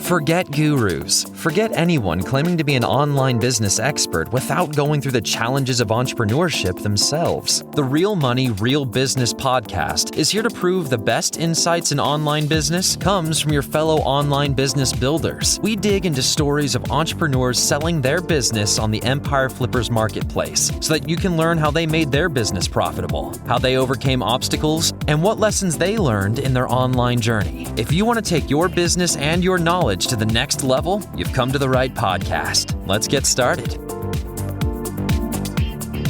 Forget gurus. Forget anyone claiming to be an online business expert without going through the challenges of entrepreneurship themselves. The Real Money, Real Business podcast is here to prove the best insights in online business comes from your fellow online business builders. We dig into stories of entrepreneurs selling their business on the Empire Flippers marketplace so that you can learn how they made their business profitable, how they overcame obstacles, and what lessons they learned in their online journey. If you want to take your business and your knowledge to the next level, you've come to the right podcast. Let's get started.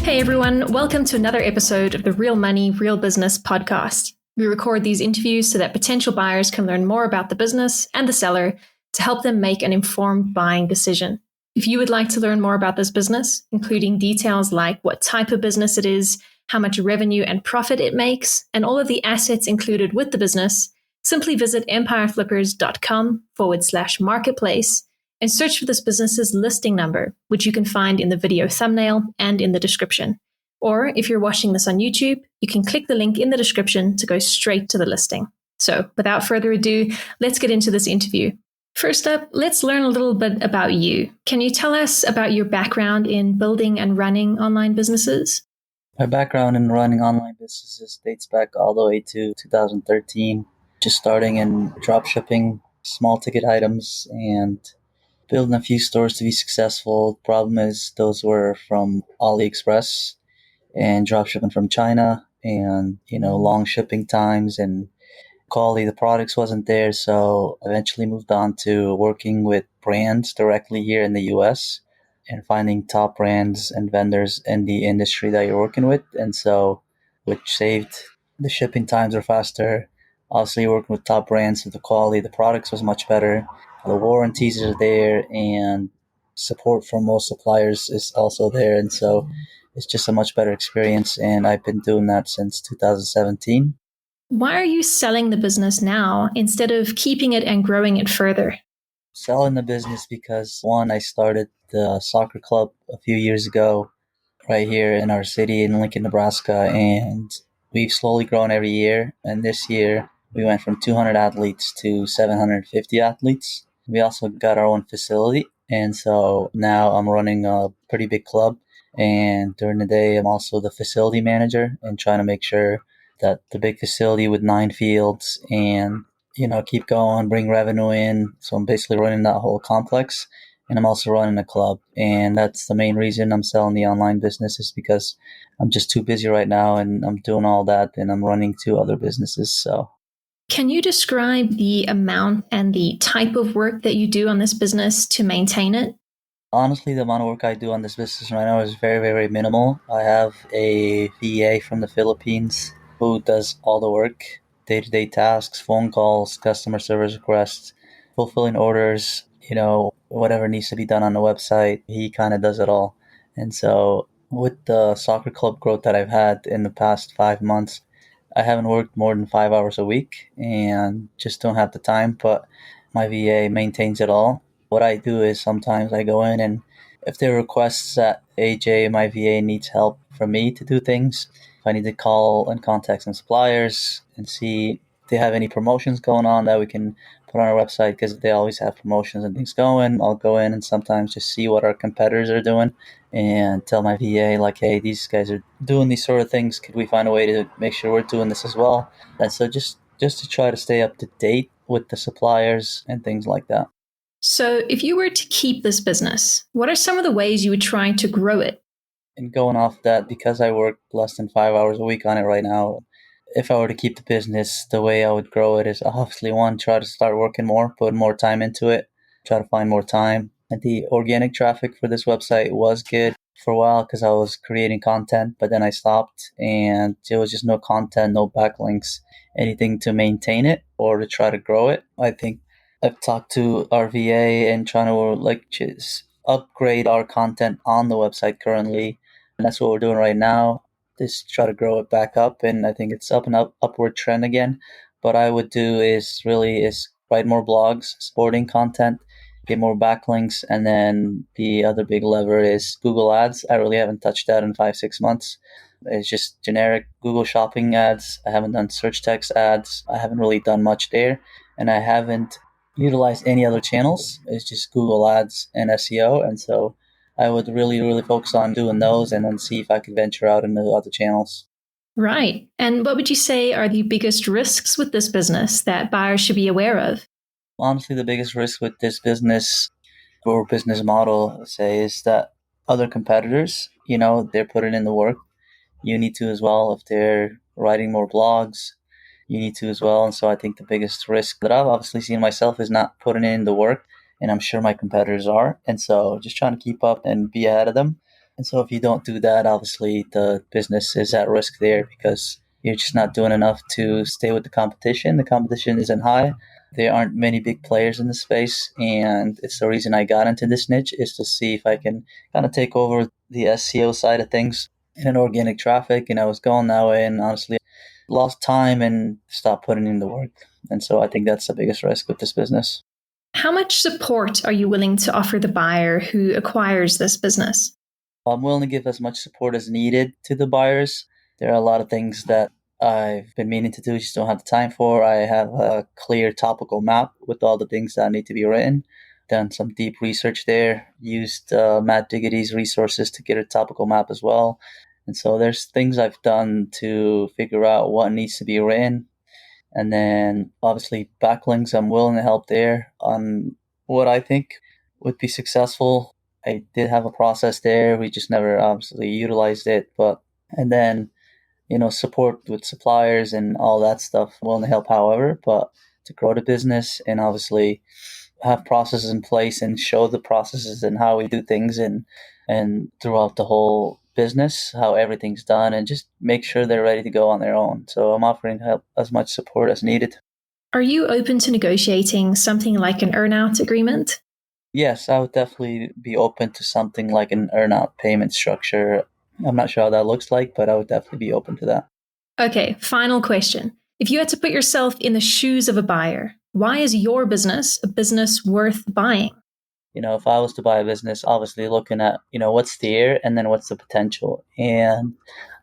Hey everyone, welcome to another episode of the Real Money, Real Business podcast. We record these interviews so that potential buyers can learn more about the business and the seller to help them make an informed buying decision. If you would like to learn more about this business, including details like what type of business it is, how much revenue and profit it makes, and all of the assets included with the business, simply visit empireflippers.com/marketplace and search for this business's listing number, which you can find in the video thumbnail and in the description. Or if you're watching this on YouTube, you can click the link in the description to go straight to the listing. So without further ado, let's get into this interview. First up, let's learn a little bit about you. Can you tell us about your background in building and running online businesses? My background in running online businesses dates back all the way to 2013. Just starting in dropshipping, small ticket items, and building a few stores to be successful. The problem is those were from AliExpress and dropshipping from China, and long shipping times and quality of the products wasn't there. So eventually moved on to working with brands directly here in the US and finding top brands and vendors in the industry that you're working with. And so, which saved the shipping times were faster. Obviously, working with top brands, so the quality of the products was much better. The warranties are there, and support from most suppliers is also there. And so it's just a much better experience. And I've been doing that since 2017. Why are you selling the business now instead of keeping it and growing it further? Selling the business because, one, I started the soccer club a few years ago right here in our city in Lincoln, Nebraska. And we've slowly grown every year. And this year, we went from 200 athletes to 750 athletes. We also got our own facility. And so now I'm running a pretty big club. And during the day, I'm also the facility manager and trying to make sure that the big facility with 9 fields and, keep going, bring revenue in. So I'm basically running that whole complex. And I'm also running a club. And that's the main reason I'm selling the online business is because I'm just too busy right now and I'm doing all that and I'm running 2 other businesses. So. Can you describe the amount and the type of work that you do on this business to maintain it? Honestly, the amount of work I do on this business right now is very, very minimal. I have a VA from the Philippines who does all the work, day-to-day tasks, phone calls, customer service requests, fulfilling orders, whatever needs to be done on the website. He kind of does it all. And so with the soccer club growth that I've had in the past 5 months, I haven't worked more than 5 hours a week and just don't have the time, but my VA maintains it all. What I do is sometimes I go in and if there are requests that AJ, my VA, needs help from me to do things, if I need to call and contact some suppliers and see if they have any promotions going on that we can put on our website because they always have promotions and things going, I'll go in and sometimes just see what our competitors are doing and tell my VA like, hey, these guys are doing these sort of things. Could we find a way to make sure we're doing this as well? And so just to try to stay up to date with the suppliers and things like that. So if you were to keep this business, what are some of the ways you would try to grow it? And going off that, because I work less than 5 hours a week on it right now, if I were to keep the business, the way I would grow it is obviously, one, try to start working more, put more time into it, try to find more time. And the organic traffic for this website was good for a while because I was creating content, but then I stopped and there was just no content, no backlinks, anything to maintain it or to try to grow it. I think I've talked to our VA and trying to just upgrade our content on the website currently. And that's what we're doing right now. Just try to grow it back up. And I think it's up and upward trend again. What I would do is write more blogs, sporting content, get more backlinks. And then the other big lever is Google Ads. I really haven't touched that in 5-6 months. It's just generic Google shopping ads. I haven't done search text ads. I haven't really done much there. And I haven't utilized any other channels. It's just Google ads and SEO. And so I would really, really focus on doing those and then see if I could venture out into other channels. Right. And what would you say are the biggest risks with this business that buyers should be aware of? Honestly, the biggest risk with this business or business model, say, is that other competitors, they're putting in the work. You need to as well. If they're writing more blogs, you need to as well. And so I think the biggest risk that I've obviously seen myself is not putting in the work. And I'm sure my competitors are. And so just trying to keep up and be ahead of them. And so if you don't do that, obviously the business is at risk there because you're just not doing enough to stay with the competition. The competition isn't high. There aren't many big players in the space. And it's the reason I got into this niche is to see if I can kind of take over the SEO side of things and organic traffic. And I was going that way and honestly lost time and stopped putting in the work. And so I think that's the biggest risk with this business. How much support are you willing to offer the buyer who acquires this business? I'm willing to give as much support as needed to the buyers. There are a lot of things that I've been meaning to do, just don't have the time for. I have a clear topical map with all the things that need to be written. Done some deep research there, used Matt Diggity's resources to get a topical map as well. And so there's things I've done to figure out what needs to be written. And then obviously backlinks, I'm willing to help there on what I think would be successful. I did have a process there. We just never obviously utilized it. And then, support with suppliers and all that stuff. I'm willing to help however, but to grow the business and obviously have processes in place and show the processes and how we do things and throughout the whole business, how everything's done, and just make sure they're ready to go on their own. So I'm offering help as much support as needed. Are you open to negotiating something like an earn-out agreement? Yes, I would definitely be open to something like an earn-out payment structure. I'm not sure how that looks like, but I would definitely be open to that. Okay, final question. If you had to put yourself in the shoes of a buyer, why is your business a business worth buying? If I was to buy a business, obviously looking at, what's there and then what's the potential. And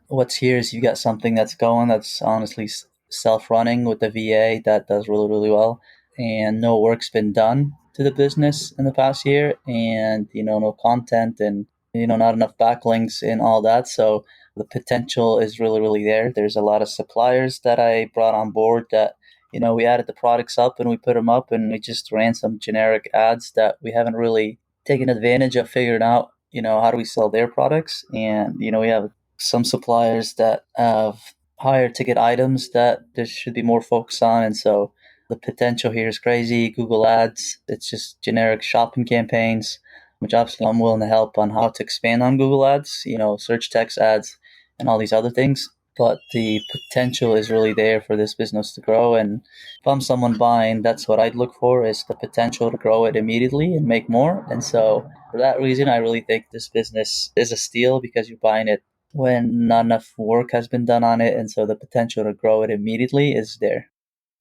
what's here is you got something that's going, that's honestly self-running with the VA that does really, really well. And no work's been done to the business in the past year and, no content and, not enough backlinks and all that. So the potential is really, really there. There's a lot of suppliers that I brought on board that, we added the products up and we put them up and we just ran some generic ads that we haven't really taken advantage of figuring out, how do we sell their products. And, we have some suppliers that have higher ticket items that there should be more focus on. And so the potential here is crazy. Google ads, it's just generic shopping campaigns, which obviously I'm willing to help on how to expand on Google ads, search text ads and all these other things. But the potential is really there for this business to grow. And if I'm someone buying, that's what I'd look for is the potential to grow it immediately and make more. And so for that reason, I really think this business is a steal because you're buying it when not enough work has been done on it. And so the potential to grow it immediately is there.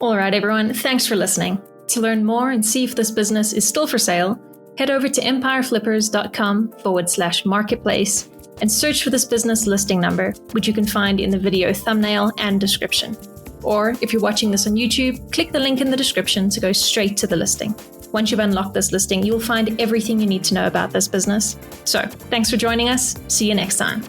All right, everyone. Thanks for listening. To learn more and see if this business is still for sale, head over to empireflippers.com/marketplace and search for this business listing number, which you can find in the video thumbnail and description. Or if you're watching this on YouTube, click the link in the description to go straight to the listing. Once you've unlocked this listing, you'll find everything you need to know about this business. So, thanks for joining us. See you next time.